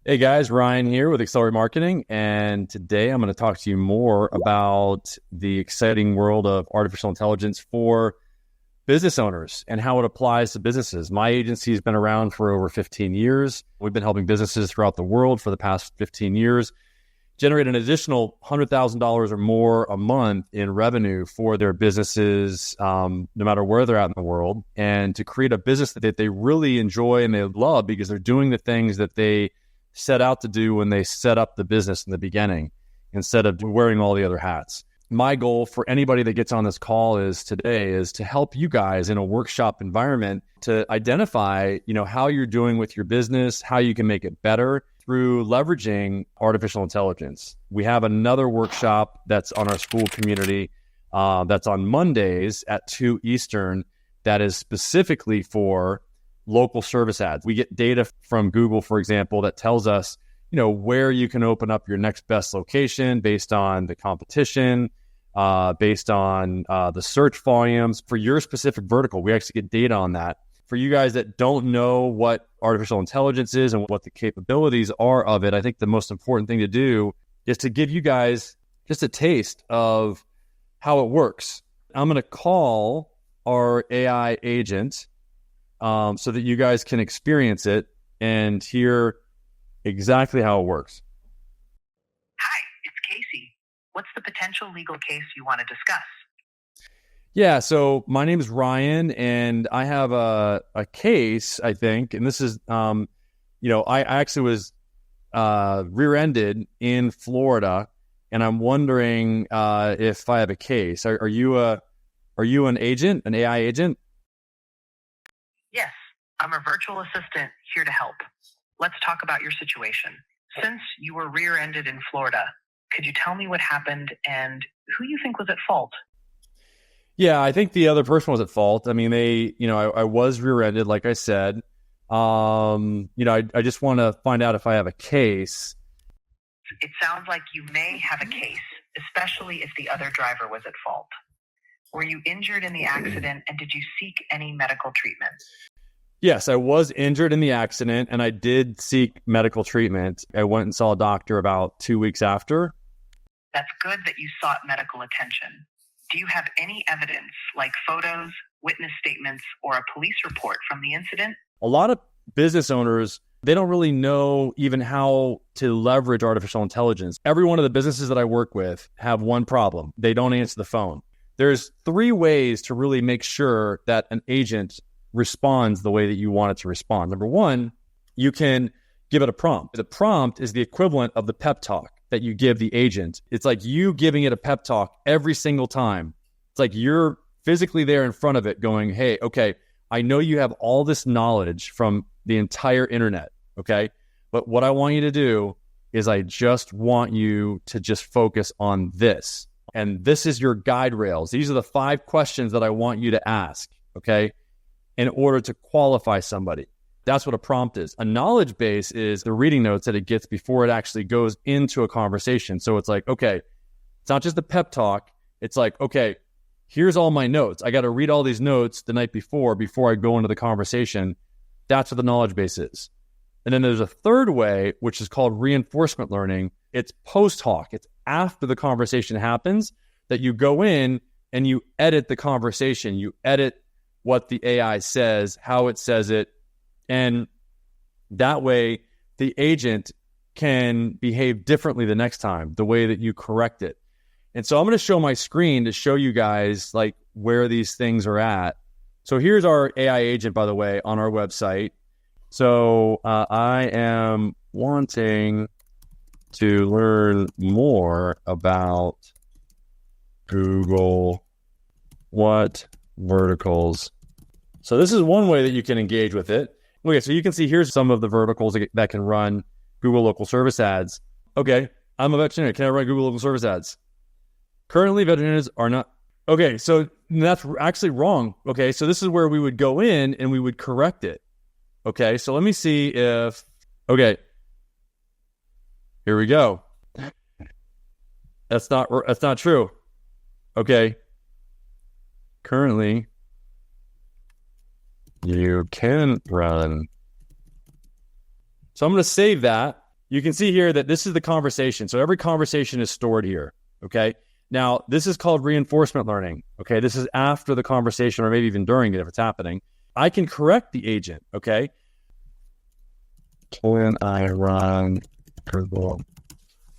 Hey guys, Ryan here with Accelerate Marketing, and today I'm going to talk to you more about the exciting world of artificial intelligence for business owners and how it applies to businesses. My agency has been around for over 15 years. We've been helping businesses throughout the world for the past 15 years generate an additional $100,000 or more a month in revenue for their businesses, no matter where they're at in the world, and to create a business that they really enjoy and they love because they're doing the things that they set out to do when they set up the business in the beginning instead of wearing all the other hats. My goal for anybody that gets on this call today is to help you guys in a workshop environment to identify, how you're doing with your business, how you can make it better through leveraging artificial intelligence. We have another workshop that's on our school community that's on Mondays at 2 Eastern that is specifically for local service ads. We get data from Google, for example, that tells us, where you can open up your next best location based on the competition, based on the search volumes for your specific vertical. We actually get data on that. For you guys that don't know what artificial intelligence is and what the capabilities are of it, I think the most important thing to do is to give you guys just a taste of how it works. I'm going to call our AI agent so that you guys can experience it and hear exactly how it works. Hi, it's Casey. What's the potential legal case you want to discuss? Yeah, so my name is Ryan, and I have a case, I think, and this is, I actually was rear-ended in Florida, and I'm wondering if I have a case. Are you an agent, an AI agent? Yes, I'm a virtual assistant here to help. Let's talk about your situation. Since you were rear-ended in Florida, could you tell me what happened and who you think was at fault? Yeah, I think the other person was at fault. I mean, I was rear-ended, like I said. I just want to find out if I have a case. It sounds like you may have a case, especially if the other driver was at fault. Were you injured in the accident, and did you seek any medical treatment? Yes, I was injured in the accident, and I did seek medical treatment. I went and saw a doctor about 2 weeks after. That's good that you sought medical attention. Do you have any evidence, like photos, witness statements, or a police report from the incident? A lot of business owners, they don't really know even how to leverage artificial intelligence. Every one of the businesses that I work with have one problem. They don't answer the phone. There's 3 ways to really make sure that an agent responds the way that you want it to respond. Number 1, you can give it a prompt. The prompt is the equivalent of the pep talk that you give the agent. It's like you giving it a pep talk every single time. It's like you're physically there in front of it going, hey, okay, I know you have all this knowledge from the entire internet, okay? But what I want you to do is I just want you to just focus on this. And this is your guide rails. These are the 5 questions that I want you to ask, okay, in order to qualify somebody. That's what a prompt is. A knowledge base is the reading notes that it gets before it actually goes into a conversation. So it's like, okay, it's not just the pep talk. It's like, okay, here's all my notes. I got to read all these notes the night before I go into the conversation. That's what the knowledge base is. And then there's a third way, which is called reinforcement learning. It's post hoc. It's after the conversation happens that you go in and you edit the conversation. You edit what the AI says, how it says it. And that way, the agent can behave differently the next time, the way that you correct it. And so I'm going to show my screen to show you guys like where these things are at. So here's our AI agent, by the way, on our website. So I am wanting to learn more about Google. What verticals? So this is one way that you can engage with it. Okay, so you can see here's some of the verticals that can run Google local service ads. Okay, I'm a veterinarian. Can I run Google local service ads? Currently, veterinarians are not. Okay, so that's actually wrong. Okay, so this is where we would go in and we would correct it. Okay, so let me see if. Okay, here we go. That's not true. Okay, currently. You can run. So I'm going to save that. You can see here that this is the conversation. So every conversation is stored here, okay? Now, this is called reinforcement learning, okay? This is after the conversation or maybe even during it if it's happening. I can correct the agent, okay? When I run Google.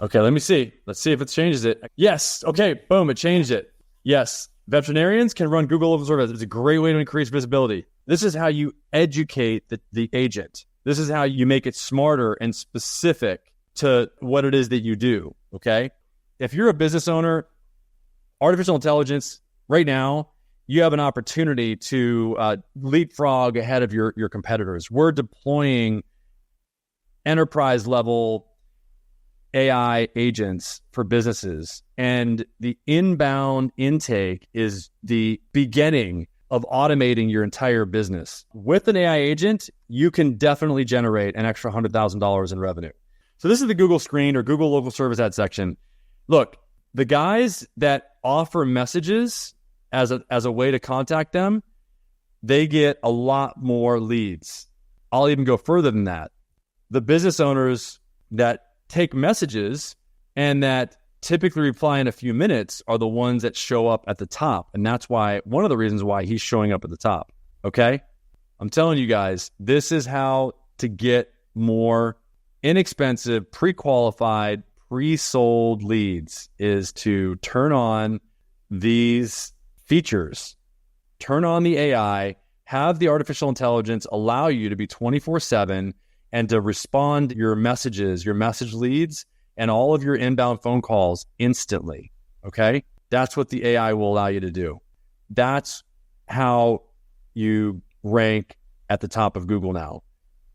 Okay, let me see. Let's see if it changes it. Yes, okay, boom, it changed it. Yes, veterinarians can run Google Local Service. It's a great way to increase visibility. This is how you educate the agent. This is how you make it smarter and specific to what it is that you do, okay? If you're a business owner, artificial intelligence, right now, you have an opportunity to leapfrog ahead of your competitors. We're deploying enterprise-level AI agents for businesses, and the inbound intake is the beginning of automating your entire business. With an AI agent, you can definitely generate an extra $100,000 in revenue. So this is the Google screen or Google Local Service Ad section. Look, the guys that offer messages as a way to contact them, they get a lot more leads. I'll even go further than that. The business owners that take messages and that typically reply in a few minutes are the ones that show up at the top. And that's why, one of the reasons why he's showing up at the top. Okay? I'm telling you guys, this is how to get more inexpensive, pre-qualified, pre-sold leads, is to turn on these features, turn on the AI, have the artificial intelligence allow you to be 24/7 and to respond your messages, your message leads, and all of your inbound phone calls instantly, okay? That's what the AI will allow you to do. That's how you rank at the top of Google now.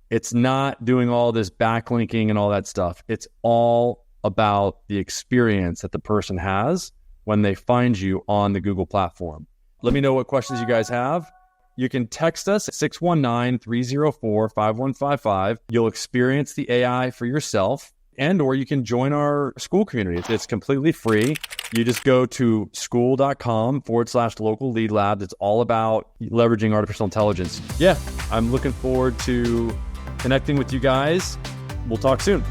It's not doing all this backlinking and all that stuff. It's all about the experience that the person has when they find you on the Google platform. Let me know what questions you guys have. You can text us at 619-304-5155. You'll experience the AI for yourself, and or you can join our school community. It's completely free. You just go to school.com/local lead lab. It's all about leveraging artificial intelligence. Yeah, I'm looking forward to connecting with you guys. We'll talk soon.